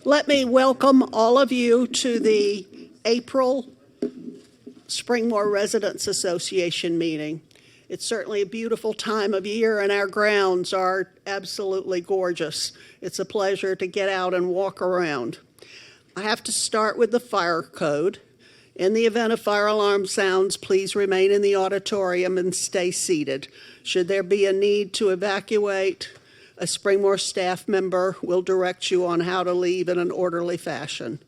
Let me welcome all of you to the April Springmore Residents Association meeting. It's certainly a beautiful time of year, and our grounds are absolutely gorgeous. It's a pleasure to get out and walk around. I have to start with the fire code. In the event a fire alarm sounds, please remain in the auditorium and stay seated. Should there be a need to evacuate, a Springmore staff member will direct you on how to leave in an orderly fashion.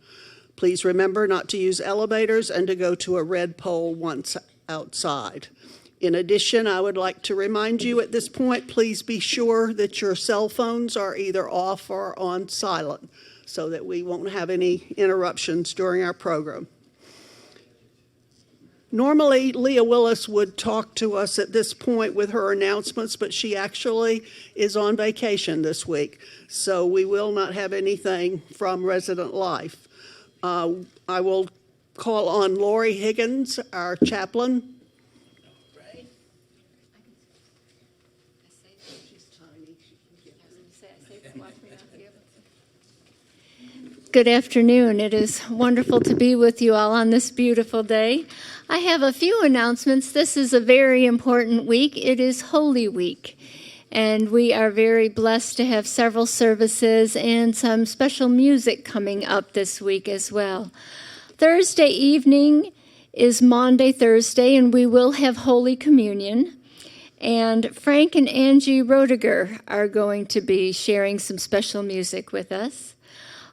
Please remember not to use elevators and to go to a red pole once outside. In addition, I would like to remind you at this point, please be sure that your cell phones are either off or on silent so that we won't have any interruptions during our program. Normally, Leah Willis would talk to us at this point with her announcements, but she actually is on vacation this week, so we will not have anything from Resident Life. I will call on Lori Higgins, our chaplain. Good afternoon. It is wonderful to be with you all on this beautiful day. I have a few announcements. This is a very important week. It is Holy Week, and we are very blessed to have several services and some special music coming up this week as well. Thursday evening is Maundy Thursday, and we will have Holy Communion. And Frank and Angie Roediger are going to be sharing some special music with us.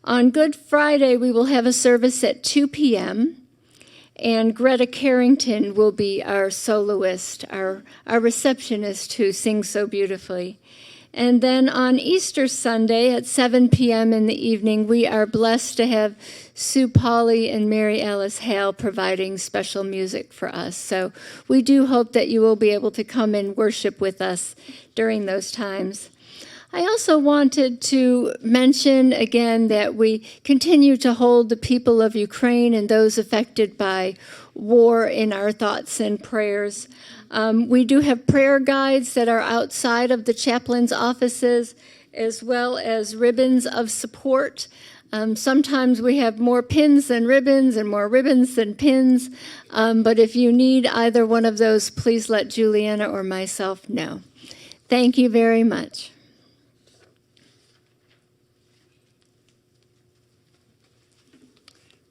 On Good Friday, we will have a service at 2 p.m., and Greta Carrington will be our soloist, our receptionist who sings so beautifully. And then on Easter Sunday at 7 p.m. in the evening, we are blessed to have Sue Pauley and Mary Alice Hale providing special music for us. So we do hope that you will be able to come and worship with us during those times. I also wanted to mention again that we continue to hold the people of Ukraine and those affected by war in our thoughts and prayers. We do have prayer guides that are outside of the chaplain's offices, as well as ribbons of support. Sometimes we have more pins than ribbons and more ribbons than pins, but if you need either one of those, please let Juliana or myself know. Thank you very much.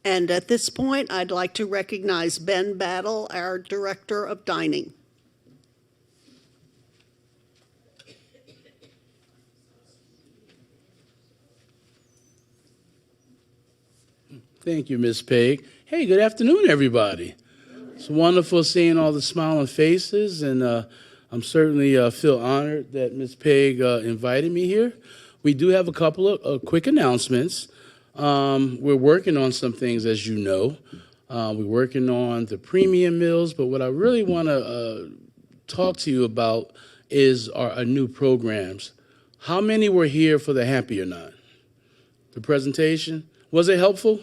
And at this point, I'd like to recognize Ben Battle, our Director of Dining. Thank you, Ms. Peg. Hey, good afternoon, everybody. It's wonderful seeing all the smiling faces, and I'm certainly feel honored that Ms. Peg invited me here. We do have a couple of quick announcements. We're working on some things, as you know. We're working on the premium meals, but what I really want to talk to you about is our new programs. How many were here for the Happy or Not? The presentation? Was it helpful?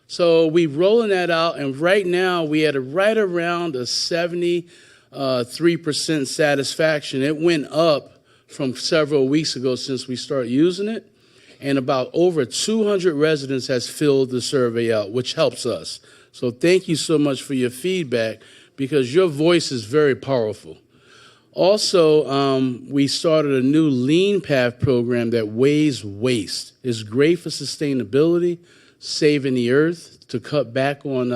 So we're rolling that out, and right now we had right around a 73% satisfaction. It went up from several weeks ago since we started using it. And about over 200 residents has filled the survey out, which helps us. So thank you so much for your feedback, because your voice is very powerful. Also, we started a new Lean Path program that weighs waste. It's great for sustainability, saving the earth, to cut back on,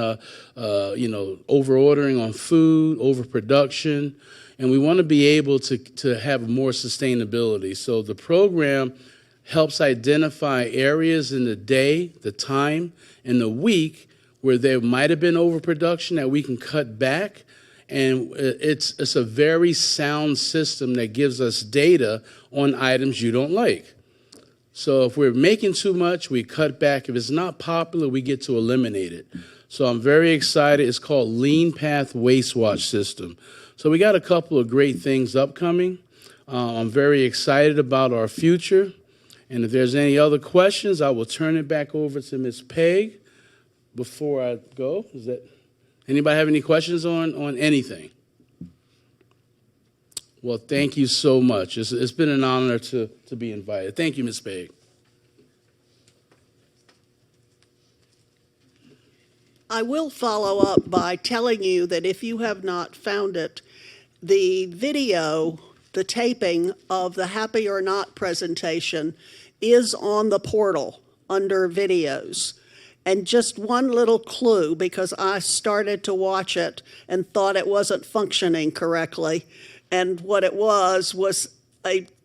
over-ordering on food, overproduction. And we want to be able to have more sustainability. So the program helps identify areas in the day, the time, and the week where there might have been overproduction that we can cut back. And it's a very sound system that gives us data on items you don't like. So if we're making too much, we cut back. If it's not popular, we get to eliminate it. So I'm very excited. It's called Lean Path Waste Watch System. So we got a couple of great things upcoming. I'm very excited about our future. And if there's any other questions, I will turn it back over to Ms. Peg before I go. Anybody have any questions on anything? Well, thank you so much. It's been an honor to be invited. Thank you, Ms. Peg. I will follow up by telling you that if you have not found it, the video, the taping of the Happy or Not presentation is on the portal under videos. And just one little clue, because I started to watch it and thought it wasn't functioning correctly. And what it was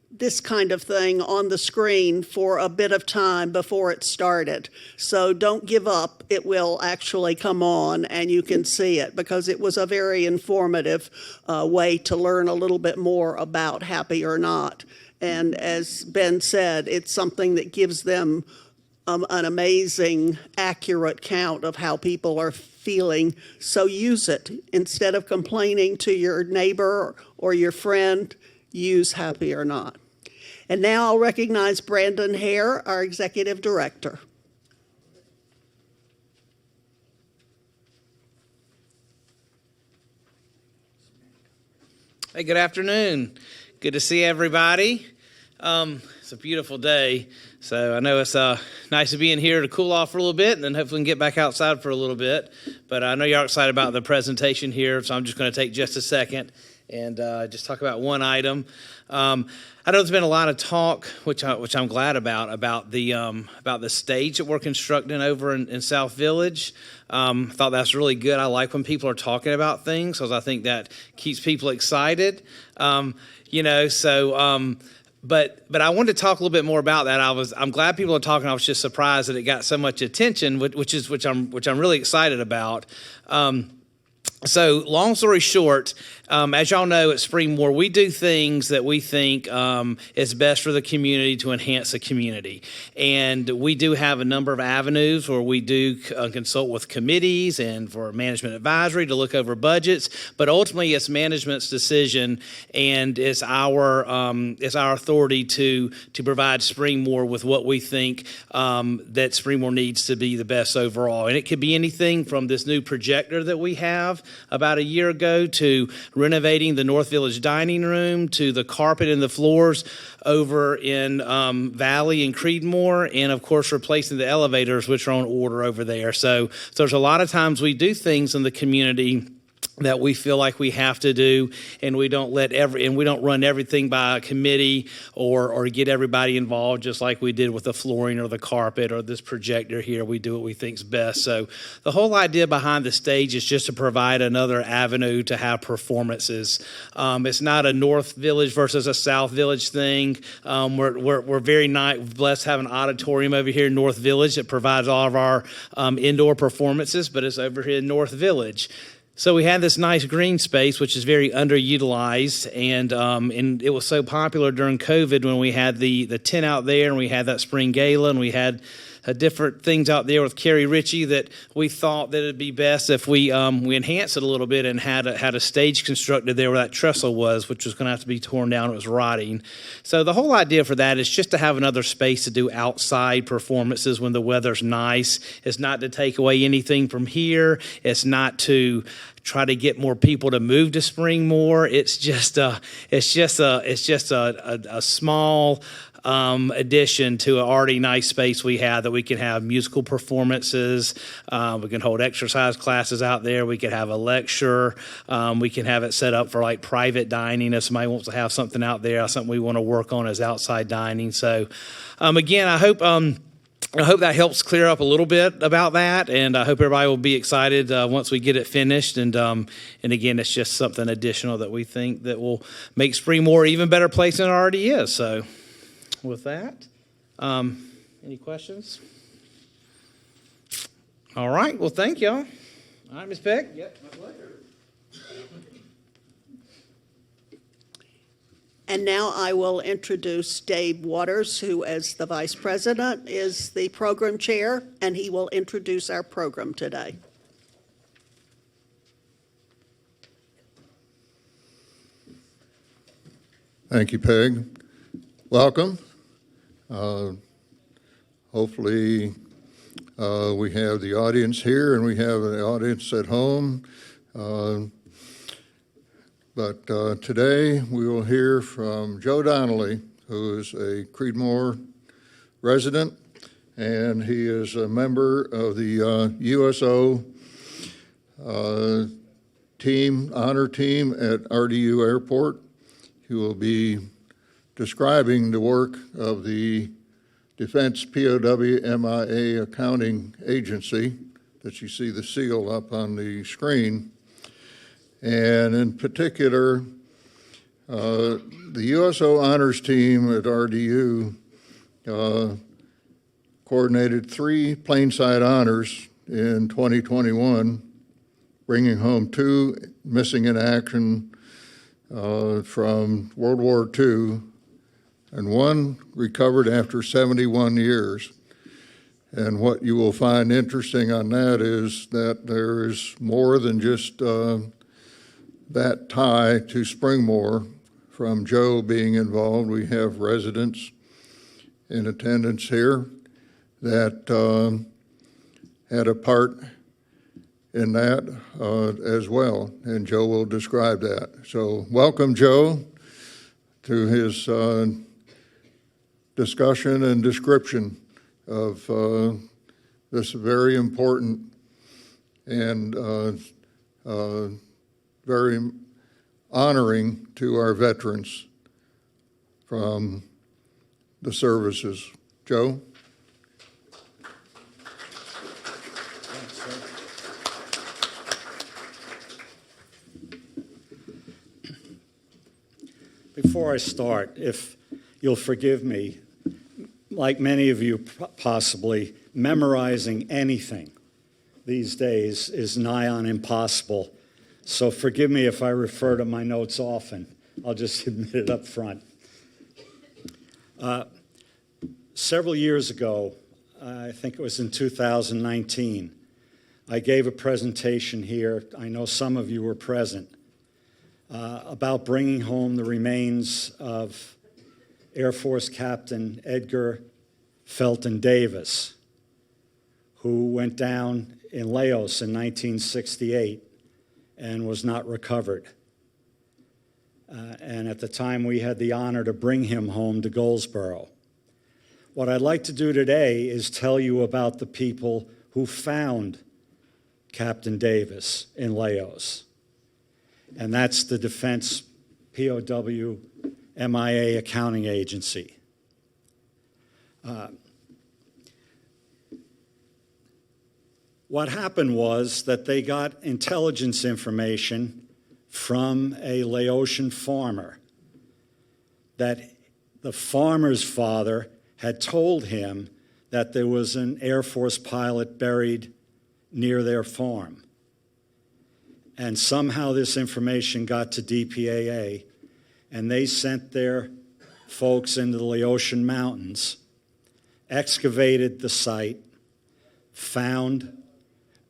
this kind of thing on the screen for a bit of time before it started. So don't give up. It will actually come on and you can see it, because it was a very informative way to learn a little bit more about Happy or Not. And as Ben said, it's something that gives them an amazing, accurate count of how people are feeling. So use it. Instead of complaining to your neighbor or your friend, use Happy or Not. And now I'll recognize Brandon Hare, our Executive Director. Hey, good afternoon. Good to see everybody. It's a beautiful day, so I know it's nice to be in here to cool off for a little bit, and then hopefully we can get back outside for a little bit. But I know you're excited about the presentation here, so I'm just going to take just a second and just talk about one item. I know there's been a lot of talk, which I'm glad about the stage that we're constructing over in South Village. Thought that's really good. I like when people are talking about things, because I think that keeps people excited. But I wanted to talk a little bit more about that. I'm glad people are talking. I was just surprised that it got so much attention, which I'm really excited about. So long story short, as y'all know, at Springmore, we do things that we think is best for the community to enhance the community. And we do have a number of avenues where we do consult with committees and for management advisory to look over budgets. But ultimately, it's management's decision, and it's our authority to provide Springmore with what we think that Springmore needs to be the best overall. And it could be anything from this new projector that we have about a year ago, to renovating the North Village dining room, to the carpet and the floors over in Valley and Creedmoor, and of course replacing the elevators, which are on order over there. So there's a lot of times we do things in the community that we feel like we have to do, and we don't run everything by a committee or get everybody involved, just like we did with the flooring or the carpet or this projector here. We do what we think's best. So the whole idea behind the stage is just to provide another avenue to have performances. It's not a North Village versus a South Village thing. We're very blessed to have an auditorium over here in North Village that provides all of our indoor performances, but it's over here in North Village. So we had this nice green space, which is very underutilized, and it was so popular during COVID when we had the tent out there, and we had that spring gala, and we had different things out there with Carrie Ritchie, that we thought that it'd be best if we enhanced it a little bit and had a stage constructed there where that trestle was, which was going to have to be torn down. It was rotting. So the whole idea for that is just to have another space to do outside performances when the weather's nice. It's not to take away anything from here. It's not to try to get more people to move to Springmore. It's just a small addition to an already nice space we have, that we can have musical performances. We can hold exercise classes out there. We can have a lecture. We can have it set up for like private dining if somebody wants to have something out there. Something we want to work on is outside dining. So again, I hope that helps clear up a little bit about that, and I hope everybody will be excited once we get it finished. And again, it's just something additional that we think that will make Springmore an even better place than it already is. So with that, any questions? All right. Well, thank y'all. All right, Ms. Peck. Yep, my pleasure. And now I will introduce Dave Waters, who, as the Vice President, is the Program Chair, and he will introduce our program today. Thank you, Peg. Welcome. Hopefully we have the audience here and we have the audience at home. But today we will hear from Joe Donnelly, who is a Creedmoor resident, and he is a member of the USO honor team at RDU Airport. He will be describing the work of the Defense POW MIA Accounting Agency that you see the seal up on the screen. And in particular, the USO Honors Team at RDU coordinated 3 Plainside honors in 2021, bringing home 2 missing in action from World War II, and 1 recovered after 71 years. And what you will find interesting on that is that there is more than just that tie to Springmore from Joe being involved. We have residents in attendance here that had a part in that as well, and Joe will describe that. So welcome, Joe, to his discussion and description of this very important and very honoring to our veterans from the services. Joe? Before I start, if you'll forgive me, like many of you possibly, memorizing anything these days is nigh on impossible. So forgive me if I refer to my notes often. I'll just admit it up front. Several years ago, I think it was in 2019, I gave a presentation here. I know some of you were present. About bringing home the remains of Air Force Captain Edgar Felton Davis, who went down in Laos in 1968 and was not recovered. And at the time, we had the honor to bring him home to Goldsboro. What I'd like to do today is tell you about the people who found Captain Davis in Laos. And that's the Defense POW MIA Accounting Agency. What happened was that they got intelligence information from a Laotian farmer that the farmer's father had told him that there was an Air Force pilot buried near their farm. And somehow this information got to DPAA, and they sent their folks into the Laotian mountains, excavated the site, found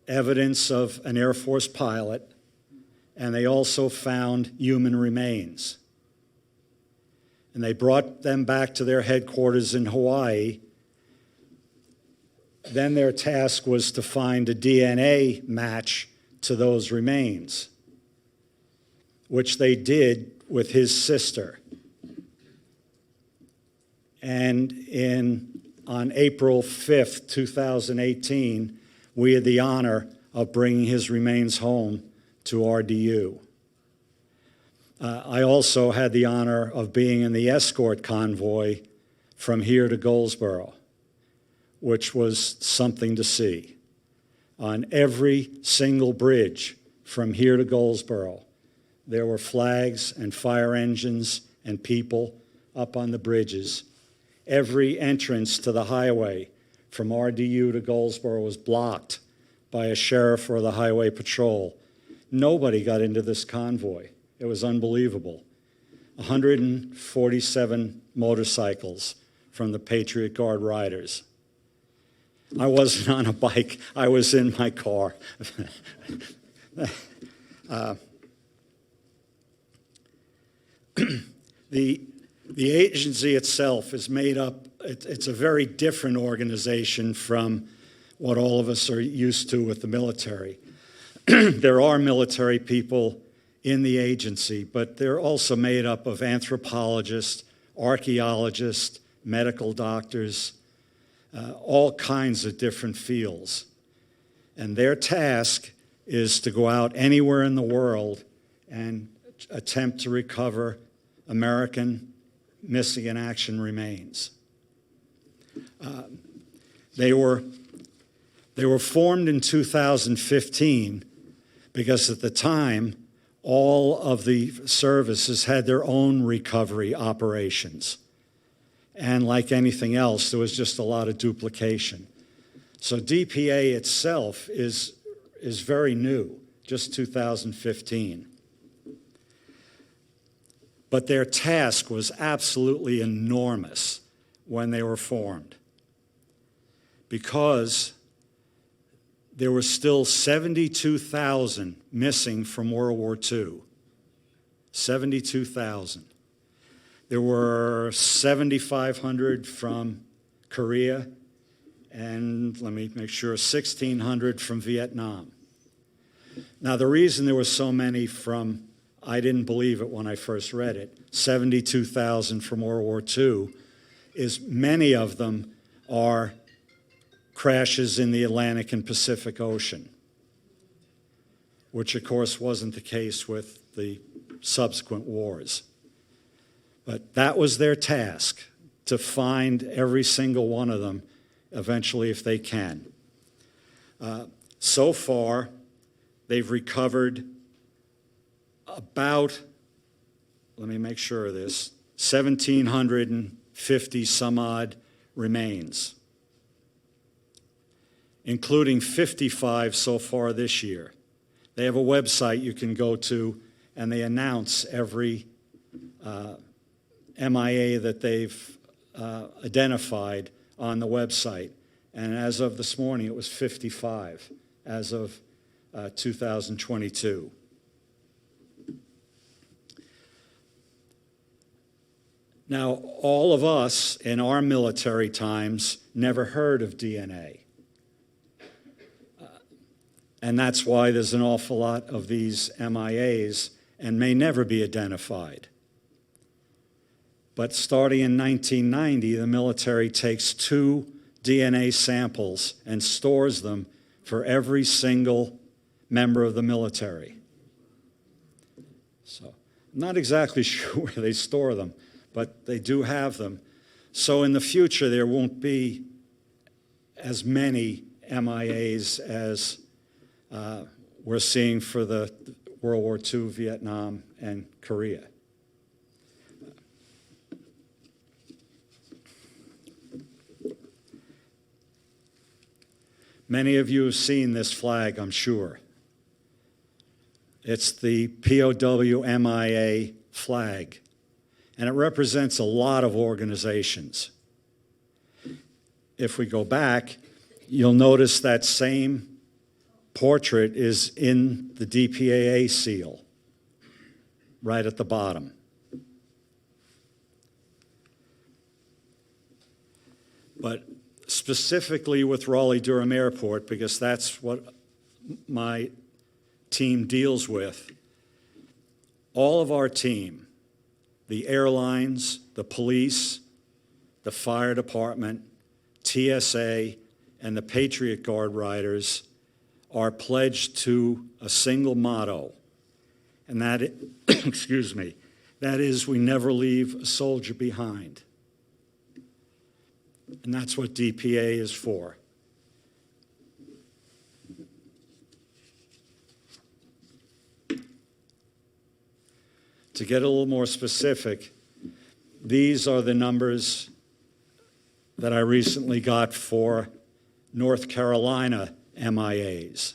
evidence of an Air Force pilot, and they also found human remains. And they brought them back to their headquarters in Hawaii. Then their task was to find a DNA match to those remains, which they did with his sister. And on April 5th, 2018, we had the honor of bringing his remains home to RDU. I also had the honor of being in the escort convoy from here to Goldsboro, which was something to see. On every single bridge from here to Goldsboro, there were flags and fire engines and people up on the bridges. Every entrance to the highway from RDU to Goldsboro was blocked by a sheriff or the highway patrol. Nobody got into this convoy. It was unbelievable. 147 motorcycles from the Patriot Guard riders. I wasn't on a bike. I was in my car. The agency itself is made up, it's a very different organization from what all of us are used to with the military. There are military people in the agency, but they're also made up of anthropologists, archaeologists, medical doctors, all kinds of different fields. And their task is to go out anywhere in the world and attempt to recover American missing in action remains. They were formed in 2015 because at the time, all of the services had their own recovery operations. And like anything else, there was just a lot of duplication. So DPA itself is very new, just 2015. But their task was absolutely enormous when they were formed, because there were still 72,000 missing from World War II. 72,000. There were 7,500 from Korea, and let me make sure, 1,600 from Vietnam. Now, the reason there were so many from, I didn't believe it when I first read it, 72,000 from World War II, is many of them are crashes in the Atlantic and Pacific Ocean, which of course wasn't the case with the subsequent wars. But that was their task, to find every single one of them eventually if they can. So far, they've recovered about, let me make sure of this, 1,750 some odd remains, including 55 so far this year. They have a website you can go to, and they announce every MIA that they've identified on the website. And as of this morning, it was 55 as of 2022. Now, all of us in our military times never heard of DNA. And that's why there's an awful lot of these MIAs and may never be identified. But starting in 1990, the military takes 2 DNA samples and stores them for every single member of the military. So I'm not exactly sure where they store them, but they do have them. So in the future, there won't be as many MIAs as we're seeing for the World War II, Vietnam, and Korea. Many of you have seen this flag, I'm sure. It's the POW MIA flag, and it represents a lot of organizations. If we go back, you'll notice that same portrait is in the DPAA seal, right at the bottom. But specifically with Raleigh-Durham Airport, because that's what my team deals with, all of our team, the airlines, the police, the fire department, TSA, and the Patriot Guard riders are pledged to a single motto, and that, excuse me, that is, we never leave a soldier behind. And that's what DPA is for. To get a little more specific, these are the numbers that I recently got for North Carolina MIAs.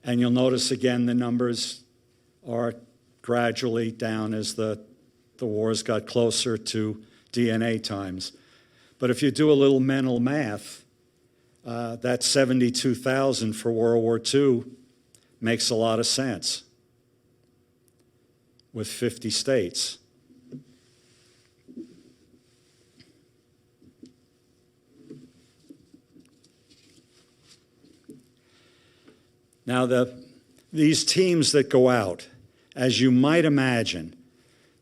And you'll notice again the numbers are gradually down as the wars got closer to DNA times. But if you do a little mental math, that 72,000 for World War II makes a lot of sense with 50 states. Now, these teams that go out, as you might imagine,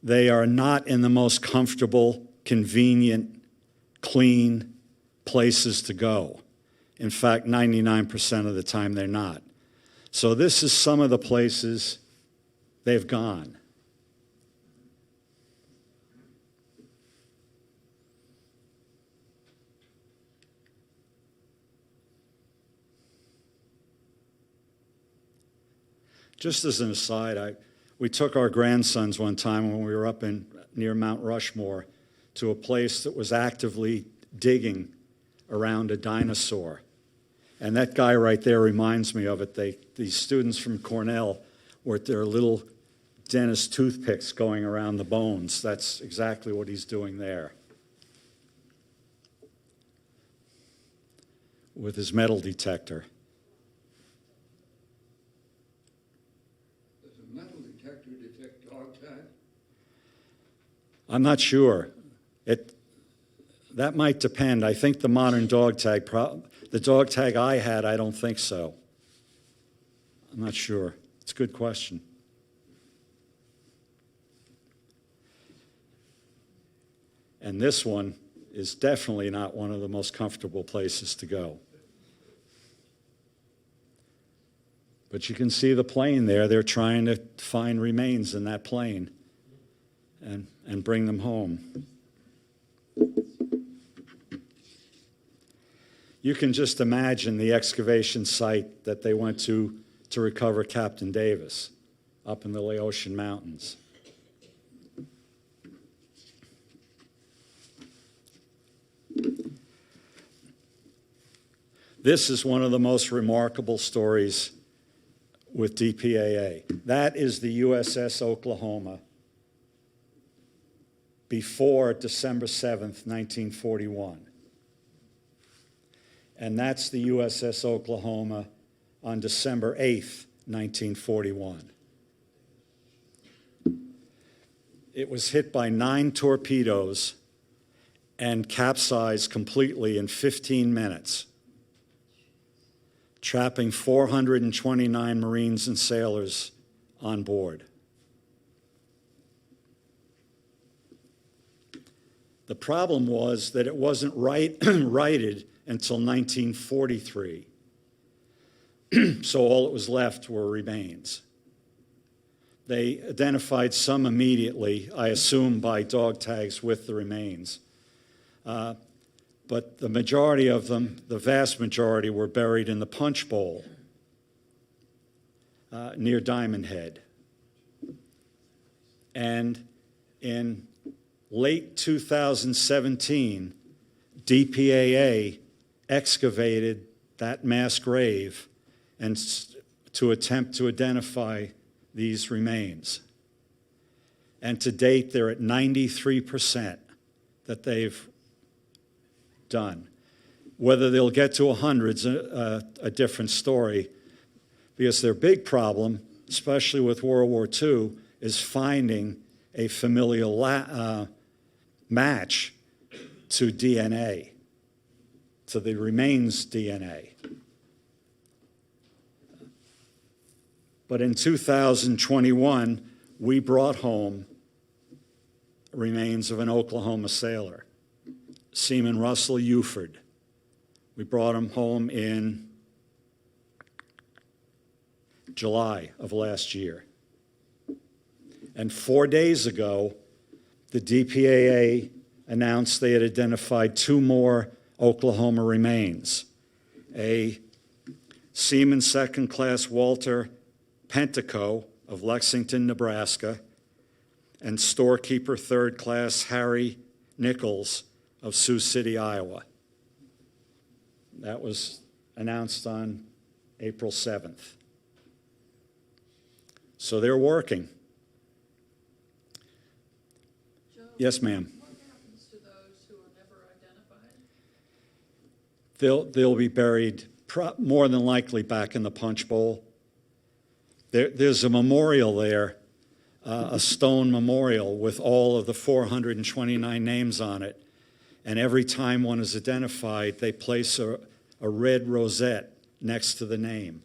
they are not in the most comfortable, convenient, clean places to go. In fact, 99% of the time they're not. So this is some of the places they've gone. Just as an aside, we took our grandsons one time when we were up near Mount Rushmore to a place that was actively digging around a dinosaur. And that guy right there reminds me of it. These students from Cornell were at their little dentist toothpicks going around the bones. That's exactly what he's doing there with his metal detector. Does a metal detector detect dog tag? I'm not sure. That might depend. I think the modern dog tag, the dog tag I had, I don't think so. I'm not sure. It's a good question. And this one is definitely not one of the most comfortable places to go. But you can see the plane there. They're trying to find remains in that plane and bring them home. You can just imagine the excavation site that they went to recover Captain Davis up in the Laotian Mountains. This is one of the most remarkable stories with DPAA. That is the USS Oklahoma before December 7th, 1941. And that's the USS Oklahoma on December 8th, 1941. It was hit by 9 torpedoes and capsized completely in 15 minutes, trapping 429 Marines and sailors on board. The problem was that it wasn't righted until 1943. So all that was left were remains. They identified some immediately, I assume by dog tags with the remains. But the majority of them, the vast majority, were buried in the Punch Bowl near Diamond Head. And in late 2017, DPAA excavated that mass grave and to attempt to identify these remains. And to date, they're at 93% that they've done. Whether they'll get to 100's a different story, because their big problem, especially with World War II, is finding a familial match to DNA, to the remains DNA. But in 2021, we brought home remains of an Oklahoma sailor, Seaman Russell Uford. We brought him home in July of last year. And 4 days ago, the DPAA announced they had identified 2 more Oklahoma remains. A Seaman Second Class Walter Pentico of Lexington, Nebraska, and Storekeeper Third Class Harry Nichols of Sioux City, Iowa. That was announced on April 7th. So they're working. Yes, ma'am. What happens to those who are never identified? They'll be buried more than likely back in the Punch Bowl. There's a memorial there, a stone memorial with all of the 429 names on it. And every time one is identified, they place a red rosette next to the name.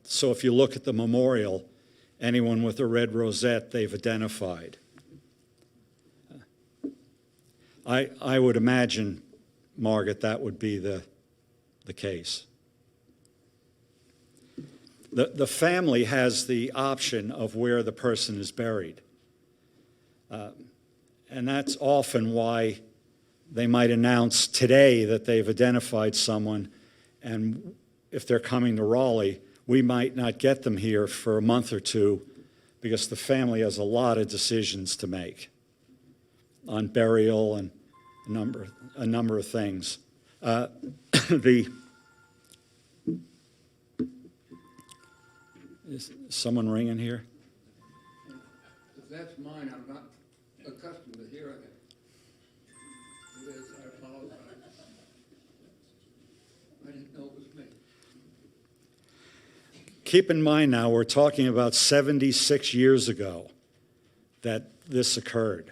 So if you look at the memorial, anyone with a red rosette, they've identified. I would imagine, Margaret, that would be the case. The family has the option of where the person is buried. And that's often why they might announce today that they've identified someone, and if they're coming to Raleigh, we might not get them here for a month or two because the family has a lot of decisions to make on burial and a number of things. Is someone ringing here? If that's mine, I'm not accustomed to hearing it. It is, I apologize. I didn't know it was me. Keep in mind now, we're talking about 76 years ago that this occurred.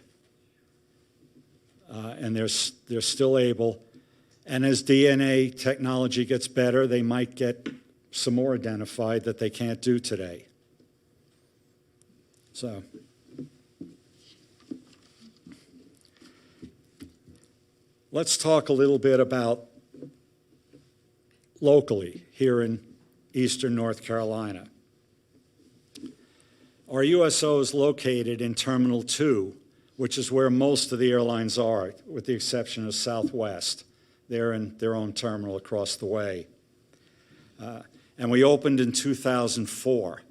And they're still able, and as DNA technology gets better, they might get some more identified that they can't do today. So, let's talk a little bit about locally here in eastern North Carolina. Our USO is located in Terminal 2, which is where most of the airlines are, with the exception of Southwest. They're in their own terminal across the way. And we opened in 2004.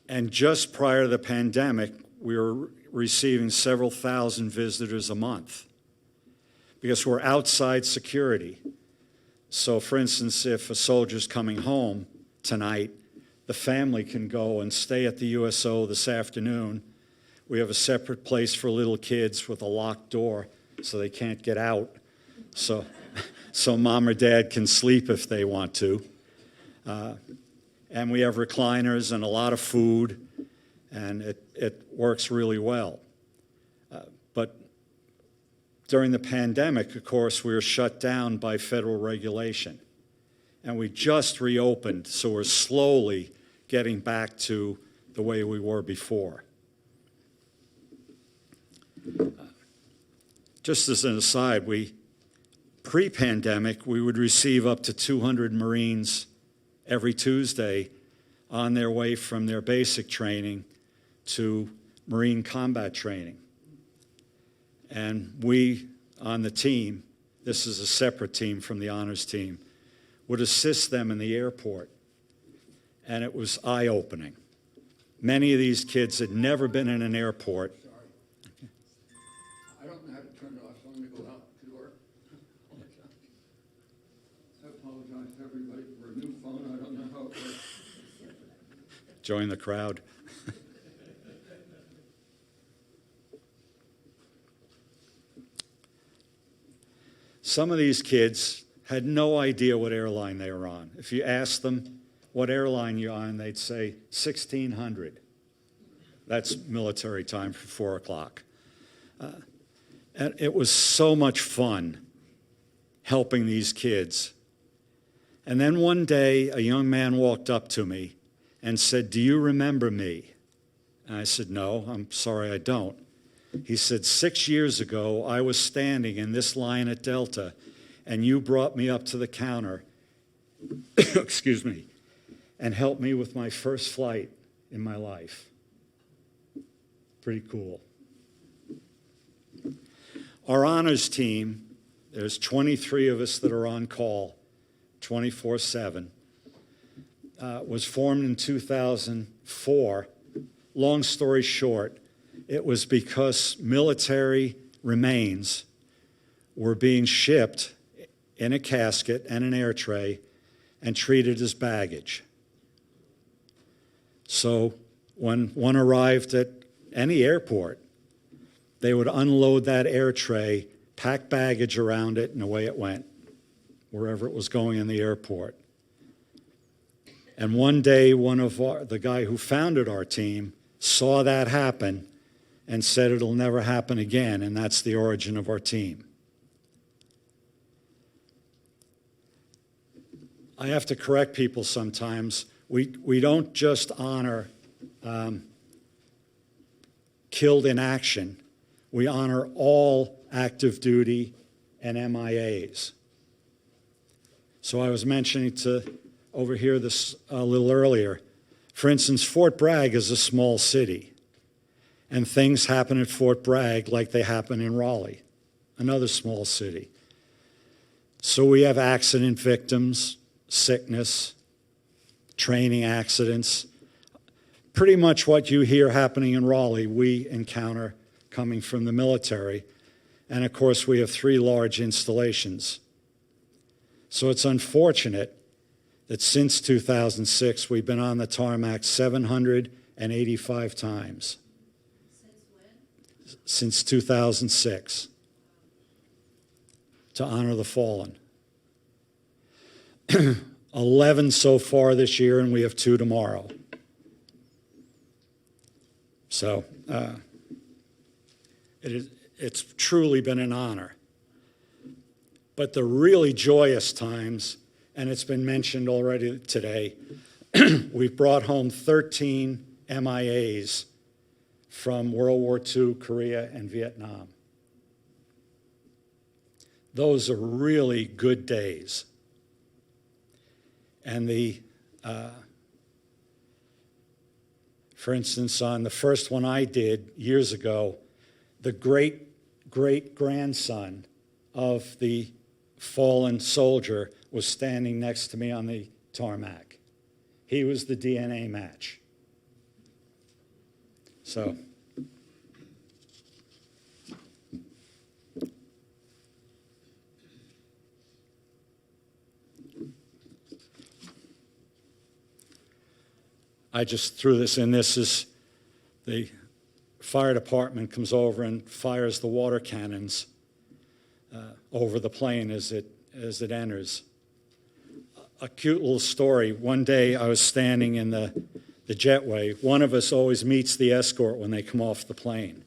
And just prior to the pandemic, we were receiving several thousand visitors a month because we're outside security. So, for instance, if a soldier's coming home tonight, the family can go and stay at the USO this afternoon. We have a separate place for little kids with a locked door so they can't get out. So mom or dad can sleep if they want to. And we have recliners and a lot of food, and it works really well. But during the pandemic, of course, we were shut down by federal regulation. And we just reopened, so we're slowly getting back to the way we were before. Just as an aside, pre-pandemic, we would receive up to 200 Marines every Tuesday on their way from their basic training to Marine combat training. And we, on the team, this is a separate team from the honors team, would assist them in the airport. And it was eye-opening. Many of these kids had never been in an airport. I don't know how to turn it off, so I'm going to go out to work. I apologize to everybody for a new phone. I don't know how it works. Join the crowd. Some of these kids had no idea what airline they were on. If you asked them what airline you're on, they'd say 1600. That's military time for 4 o'clock. And it was so much fun helping these kids. And then one day, a young man walked up to me and said, "Do you remember me?" And I said, "No, I'm sorry, I don't." He said, 6 years ago, I was standing in this line at Delta, and you brought me up to the counter, excuse me, and helped me with my first flight in my life." Pretty cool. Our honors team, there's 23 of us that are on call 24/7, was formed in 2004. Long story short, it was because military remains were being shipped in a casket and an air tray and treated as baggage. So when one arrived at any airport, they would unload that air tray, pack baggage around it, and away it went, wherever it was going in the airport. And one day, the guy who founded our team saw that happen and said it'll never happen again, and that's the origin of our team. I have to correct people sometimes. We don't just honor killed in action. We honor all active duty and MIAs. So I was mentioning to over here this a little earlier. For instance, Fort Bragg is a small city, and things happen at Fort Bragg like they happen in Raleigh, another small city. So we have accident victims, sickness, training accidents. Pretty much what you hear happening in Raleigh, we encounter coming from the military. And of course, we have 3 large installations. So it's unfortunate that since 2006, we've been on the tarmac 785 times. Since when? Since 2006, to honor the fallen. 11 so far this year, and we have 2 tomorrow. So it's truly been an honor. But the really joyous times, and it's been mentioned already today, we've brought home 13 MIAs from World War II, Korea, and Vietnam. Those are really good days. And for instance, on the first one I did years ago, the great-great-grandson of the fallen soldier was standing next to me on the tarmac. He was the DNA match. So, I just threw this in. This is the fire department comes over and fires the water cannons over the plane as it enters. A cute little story. One day I was standing in the jetway. One of us always meets the escort when they come off the plane.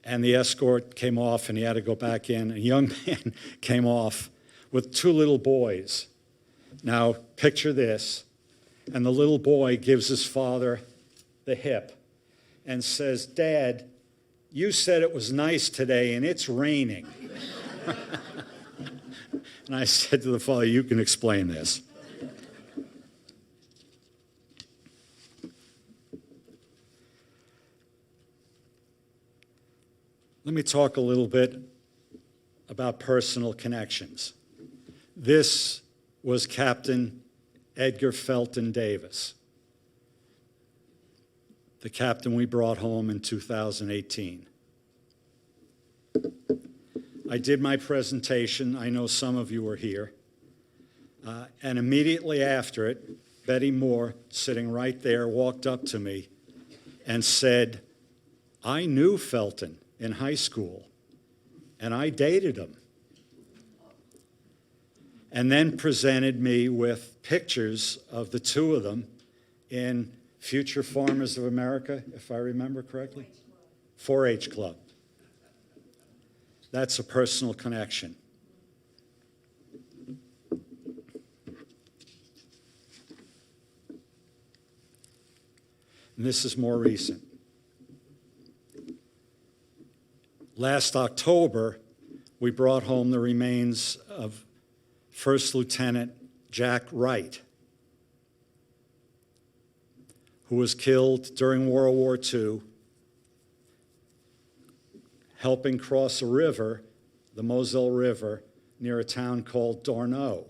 And the escort came off and he had to go back in. A young man came off with 2 little boys. Now, picture this. And the little boy gives his father the hip and says, "Dad, you said it was nice today and it's raining." And I said to the father, "You can explain this." Let me talk a little bit about personal connections. This was Captain Edgar Felton Davis, the captain we brought home in 2018. I did my presentation. I know some of you were here. And immediately after it, Betty Moore, sitting right there, walked up to me and said, "I knew Felton in high school, and I dated him." And then presented me with pictures of the 2 of them in Future Farmers of America, if I remember correctly. 4-H Club. That's a personal connection. And this is more recent. Last October, we brought home the remains of First Lieutenant Jack Wright, who was killed during World War II, helping cross a river, the Moselle River, near a town called Dorneau.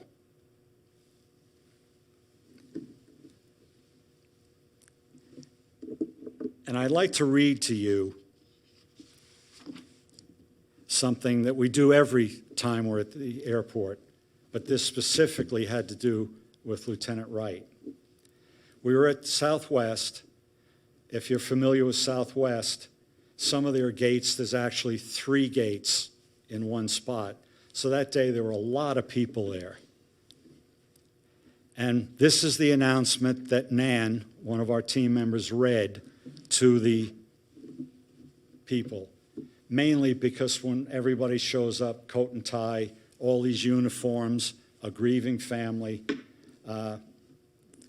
And I'd like to read to you something that we do every time we're at the airport, but this specifically had to do with Lieutenant Wright. We were at Southwest. If you're familiar with Southwest, some of their gates, there's actually 3 gates in one spot. So that day there were a lot of people there. And this is the announcement that Nan, one of our team members, read to the people, mainly because when everybody shows up, coat and tie, all these uniforms, a grieving family,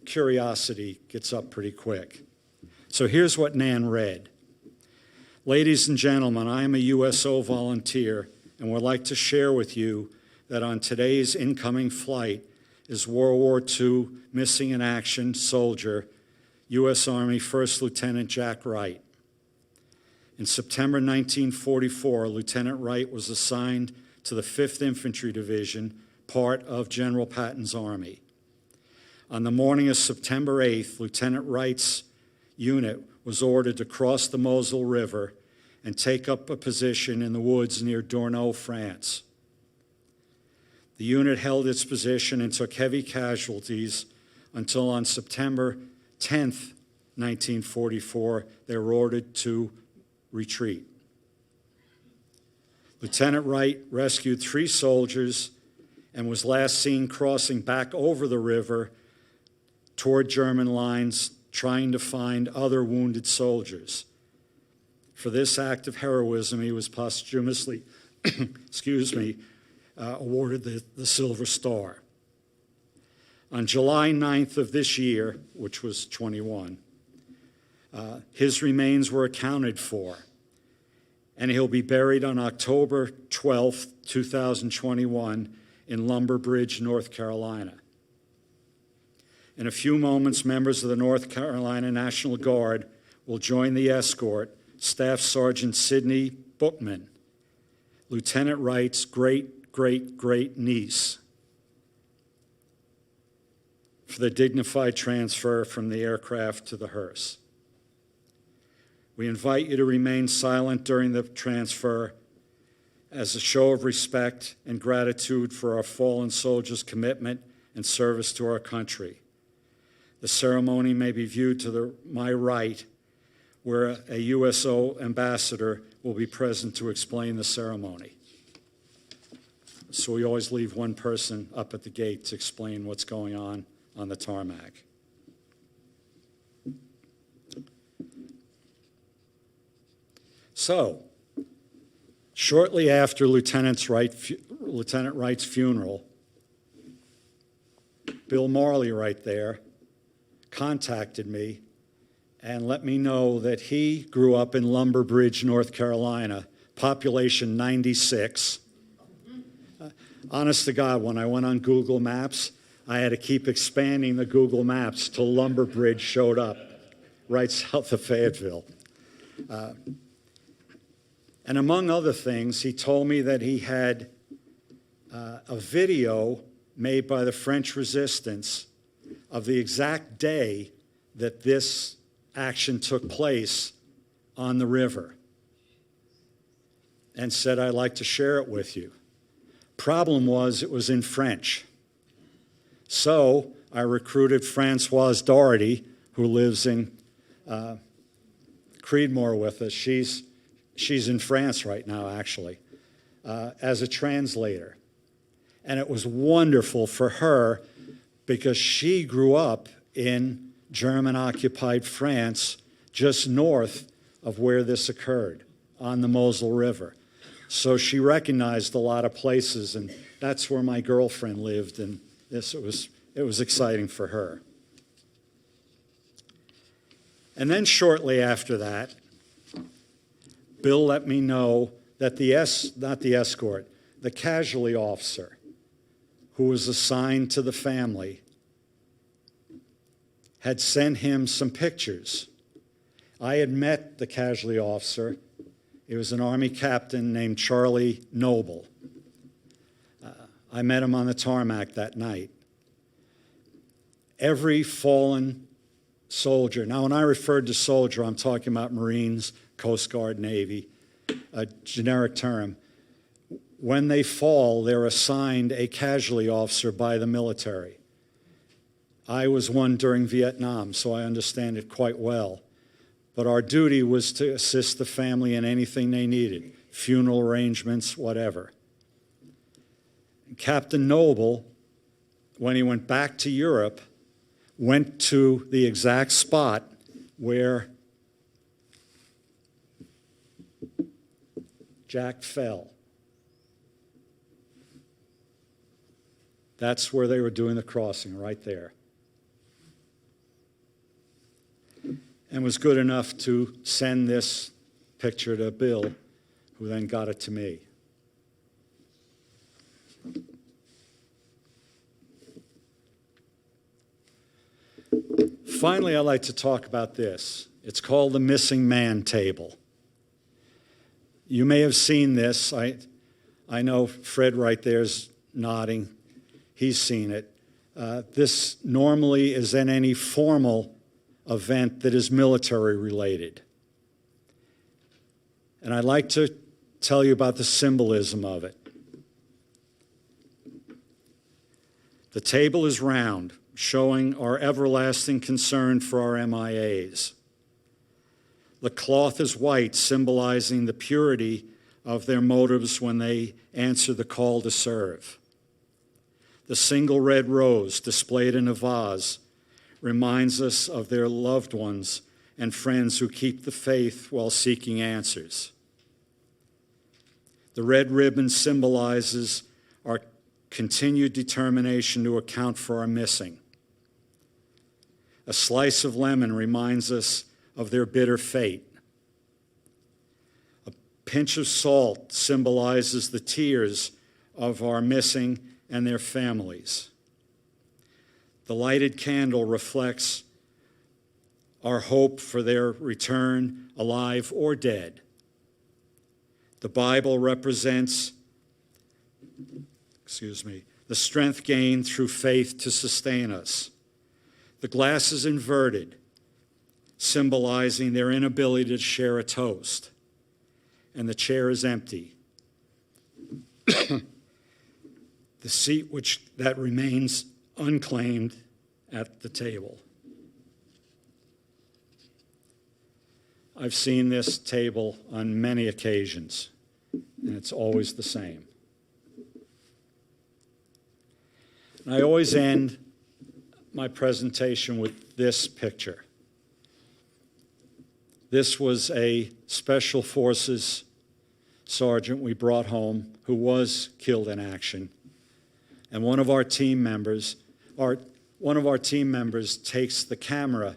curiosity gets up pretty quick. So here's what Nan read. "Ladies and gentlemen, I am a USO volunteer and would like to share with you that on today's incoming flight, is World War II missing in action soldier, U.S. Army First Lieutenant Jack Wright. In September 1944, Lieutenant Wright was assigned to the 5th Infantry Division, part of General Patton's army. On the morning of September 8th, Lieutenant Wright's unit was ordered to cross the Moselle River and take up a position in the woods near Dornot, France. The unit held its position and took heavy casualties until on September 10th, 1944, they were ordered to retreat. Lieutenant Wright rescued 3 soldiers and was last seen crossing back over the river toward German lines, trying to find other wounded soldiers. For this act of heroism, he was posthumously awarded the Silver Star. On July 9th of this year, which was 21, his remains were accounted for, and he'll be buried on October 12th, 2021, in Lumber Bridge, North Carolina. In a few moments, members of the North Carolina National Guard will join the escort, Staff Sergeant Sidney Bookman, Lieutenant Wright's great-great-great-niece, for the dignified transfer from the aircraft to the hearse. We invite you to remain silent during the transfer as a show of respect and gratitude for our fallen soldiers' commitment and service to our country. The ceremony may be viewed to my right, where a USO ambassador will be present to explain the ceremony. So we always leave one person up at the gate to explain what's going on the tarmac. So, shortly after Lieutenant Wright's funeral, Bill Marley right there contacted me and let me know that he grew up in Lumber Bridge, North Carolina, population 96. Honest to God, when I went on Google Maps, I had to keep expanding the Google Maps till Lumber Bridge showed up, right south of Fayetteville. And among other things, he told me that he had a video made by the French resistance of the exact day that this action took place on the river, and said, I'd like to share it with you. Problem was, it was in French. So I recruited Françoise Doherty, who lives in Creedmoor with us. She's in France right now, actually, as a translator. And it was wonderful for her because she grew up in German-occupied France, just north of where this occurred, on the Moselle River. So she recognized a lot of places, and that's where my girlfriend lived, and it was exciting for her. And then shortly after that, Bill let me know that the casualty officer who was assigned to the family had sent him some pictures. I had met the casualty officer. He was an Army captain named Charlie Noble. I met him on the tarmac that night. Every fallen soldier, now when I referred to soldier, I'm talking about Marines, Coast Guard, Navy, a generic term. When they fall, they're assigned a casualty officer by the military. I was one during Vietnam, so I understand it quite well. But our duty was to assist the family in anything they needed, funeral arrangements, whatever. Captain Noble, when he went back to Europe, went to the exact spot where Jack fell. That's where they were doing the crossing, right there. And was good enough to send this picture to Bill, who then got it to me. finally, I'd like to talk about this. It's called the Missing Man Table. You may have seen this. I know Fred right there is nodding. He's seen it. This normally is in any formal event that is military related. And I'd like to tell you about the symbolism of it. The table is round, showing our everlasting concern for our MIAs. The cloth is white, symbolizing the purity of their motives when they answer the call to serve. The single red rose displayed in a vase reminds us of their loved ones and friends who keep the faith while seeking answers. The red ribbon symbolizes our continued determination to account for our missing. A slice of lemon reminds us of their bitter fate. A pinch of salt symbolizes the tears of our missing and their families. The lighted candle reflects our hope for their return, alive or dead. The Bible represents, the strength gained through faith to sustain us. The glass is inverted, symbolizing their inability to share a toast. And the chair is empty. The seat that remains unclaimed at the table. I've seen this table on many occasions, and it's always the same. And I always end my presentation with this picture. This was a Special Forces sergeant we brought home who was killed in action. And one of our team members takes the camera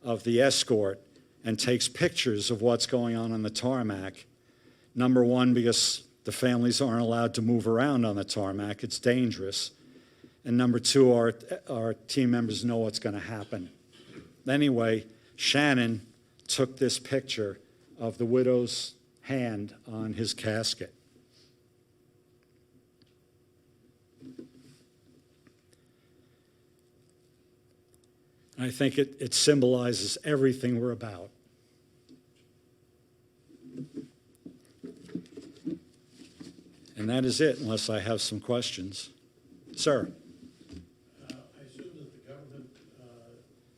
of the escort and takes pictures of what's going on the tarmac. Number one, because the families aren't allowed to move around on the tarmac. It's dangerous. And number two, our team members know what's going to happen. Anyway, Shannon took this picture of the widow's hand on his casket. I think it symbolizes everything we're about. And that is it, unless I have some questions. Sir? I assume that the government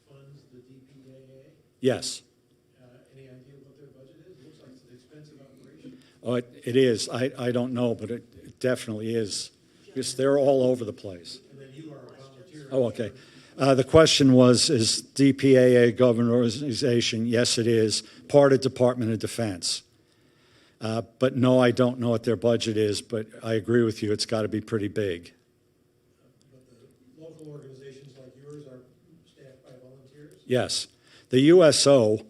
funds the DPAA? Yes. Any idea what their budget is? It looks like it's an expensive operation. Oh, it is. I don't know, but it definitely is. Because they're all over the place. And then you are a volunteer. Oh, okay. The question was, is DPAA a government organization? Yes, it is. Part of Department of Defense. But no, I don't know what their budget is, but I agree with you. It's got to be pretty big. But the local organizations like yours are staffed by volunteers? Yes. The USO,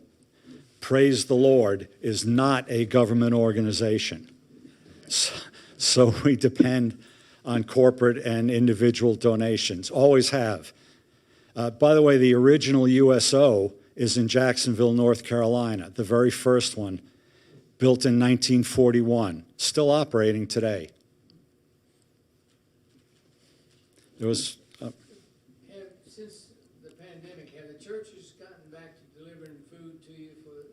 praise the Lord, is not a government organization. So we depend on corporate and individual donations. Always have. By the way, the original USO is in Jacksonville, North Carolina, the very first one, built in 1941, still operating today. There was... Since the pandemic, have the churches gotten back to delivering food to you for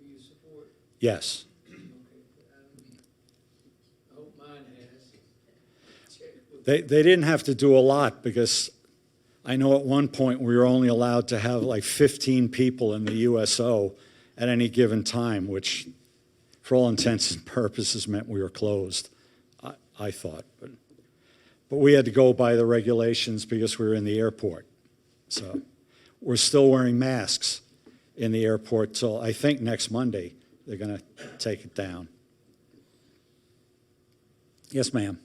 your support? Yes. Okay. I hope mine has. They didn't have to do a lot because I know at one point we were only allowed to have like 15 people in the USO at any given time, which for all intents and purposes meant we were closed, I thought. But we had to go by the regulations because we were in the airport. So we're still wearing masks in the airport till I think next Monday they're going to take it down. Yes, ma'am.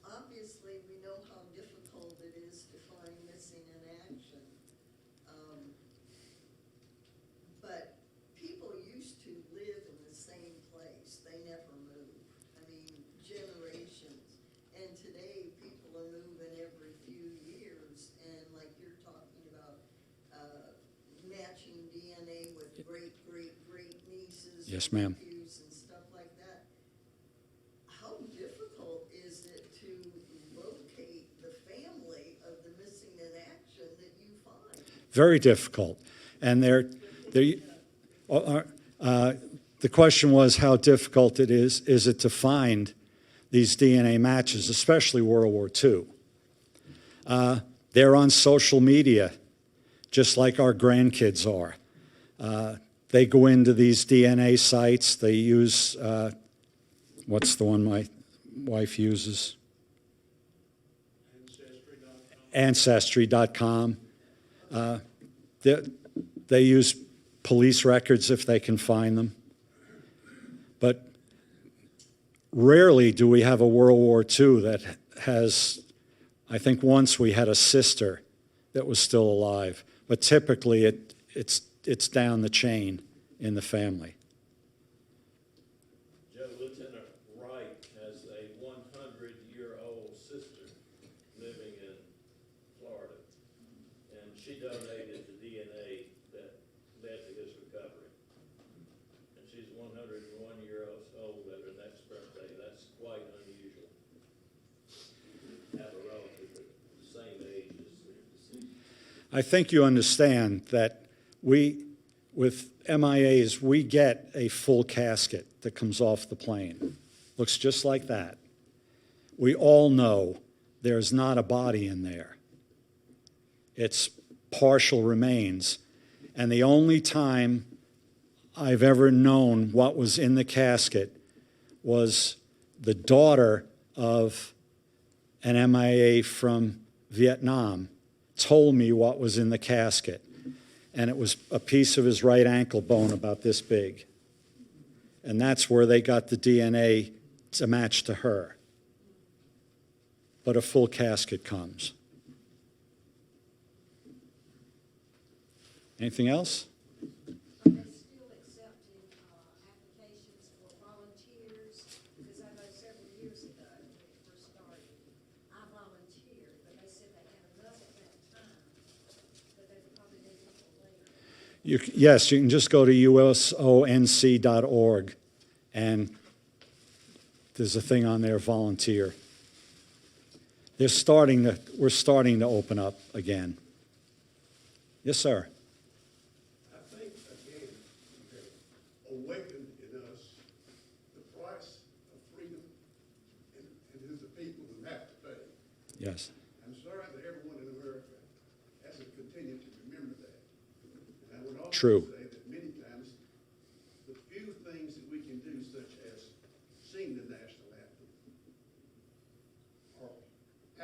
Obviously, we know how difficult it is to find missing in action. But people used to live in the same place. They never moved. I mean, generations. And today, people are moving every few years. And like you're talking about Yes, ma'am. nephews and stuff like that. How difficult is it to locate the family of the missing in action that you find? Very difficult. And the question was how difficult it is it to find these DNA matches, especially World War II. They're on social media, just like our grandkids are. They go into these DNA sites. They use, what's the one my wife uses? Ancestry.com. They use police records if they can find them. But rarely do we have a World War II that has, I think once we had a sister that was still alive, but typically it's down the chain in the family. Joe, Lieutenant Wright has a 100-year-old sister living in Florida, and she donated the DNA that led to his recovery. And she's 101 years old at her next birthday. That's quite unusual. Have a relative the same age as the deceased. I think you understand that with MIAs, we get a full casket that comes off the plane. Looks just like that. We all know there's not a body in there. It's partial remains. And the only time I've ever known what was in the casket was the daughter of an MIA from Vietnam told me what was in the casket. And it was a piece of his right ankle bone about this big. And that's where they got the DNA to match to her. But a full casket comes. Anything else? Are they still accepting applications for volunteers? Because I know several years ago, when it first started, I volunteered, but they said they had enough at that time, but they would probably need people later. Yes, you can just go to usonc.org, and there's a thing on there, volunteer. We're starting to open up again. Yes, sir. I think, again, awakened in us the price of freedom and who the people who have to pay. Yes. I'm sorry that everyone in America hasn't continued to remember that. And I would also True. say that many times the few things that we can do, such as sing the national anthem or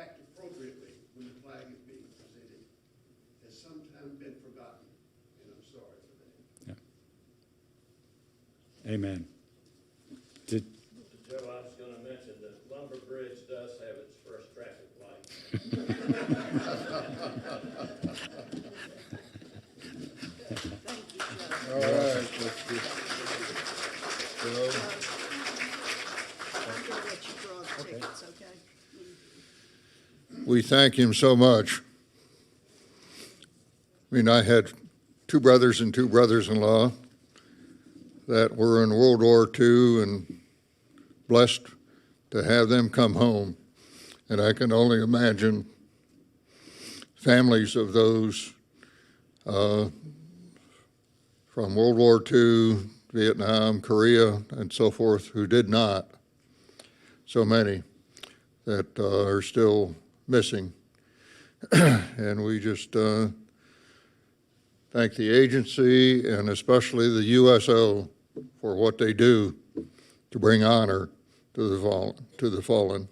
act appropriately when the flag is being presented, has sometimes been forgotten, and I'm sorry for that. Amen. Joe, I was going to mention that Lumber Bridge does have its first traffic light. All right, let's just, Joe. I'm gonna let you draw the tickets, okay? We thank him so much. I mean, I had two brothers and two brothers-in-law that were in World War II and blessed to have them come home. And I can only imagine families of those from World War II, Vietnam, Korea, and so forth who did not. So many that are still missing. And we just thank the agency and especially the USO for what they do to bring honor to the fallen.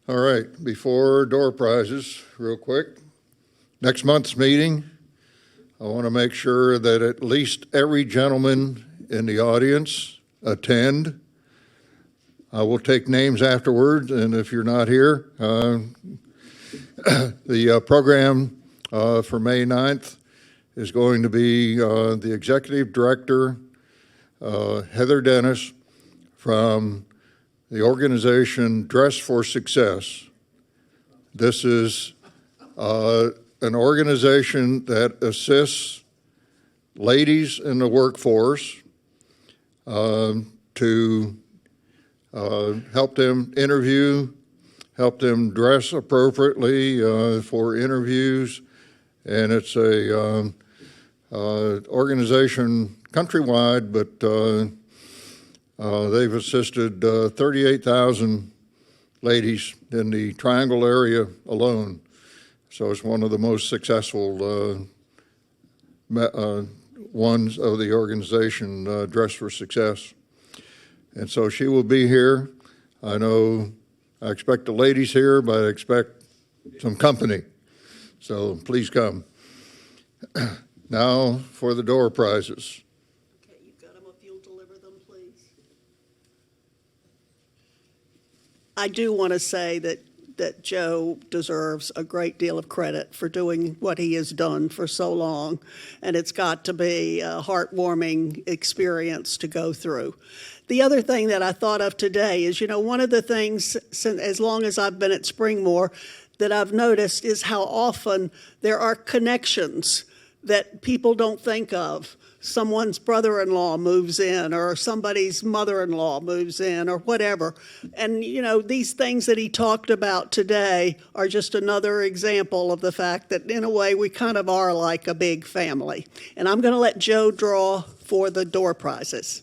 All right, before door prizes, real quick, next month's meeting, I want to make sure that at least every gentleman in the audience attend. I will take names afterwards, and if you're not here, the program for May 9th is going to be the Executive Director, Heather Dennis, from the organization Dress for Success. This is an organization that assists ladies in the workforce to help them interview, help them dress appropriately for interviews. And it's a organization countrywide, but they've assisted 38,000 ladies in the Triangle area alone. So it's one of the most successful ones of the organization, Dress for Success. And so she will be here. I expect the ladies here, but I expect some company. So please come. Now for the door prizes. Okay, you've got them, if you'll deliver them, please. I do want to say that Joe deserves a great deal of credit for doing what he has done for so long, and it's got to be a heartwarming experience to go through. The other thing that I thought of today is, one of the things, as long as I've been at Springmore, that I've noticed is how often there are connections that people don't think of. Someone's brother-in-law moves in, or somebody's mother-in-law moves in, or whatever. And, these things that he talked about today are just another example of the fact that, in a way, we kind of are like a big family. And I'm going to let Joe draw for the door prizes.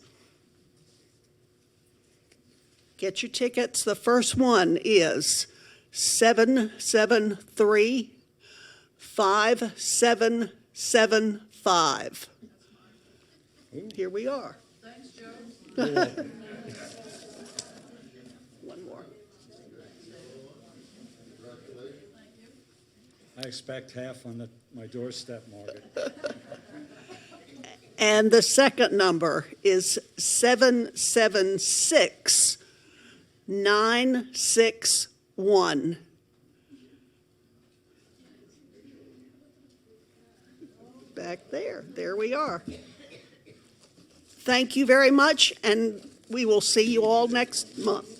Get your tickets. The first one is 773-5775. Here we are. Thanks, Joe. One more. I expect half on my doorstep, Margaret. And the second number is 776-961. Back there. There we are. Thank you very much, and we will see you all next month.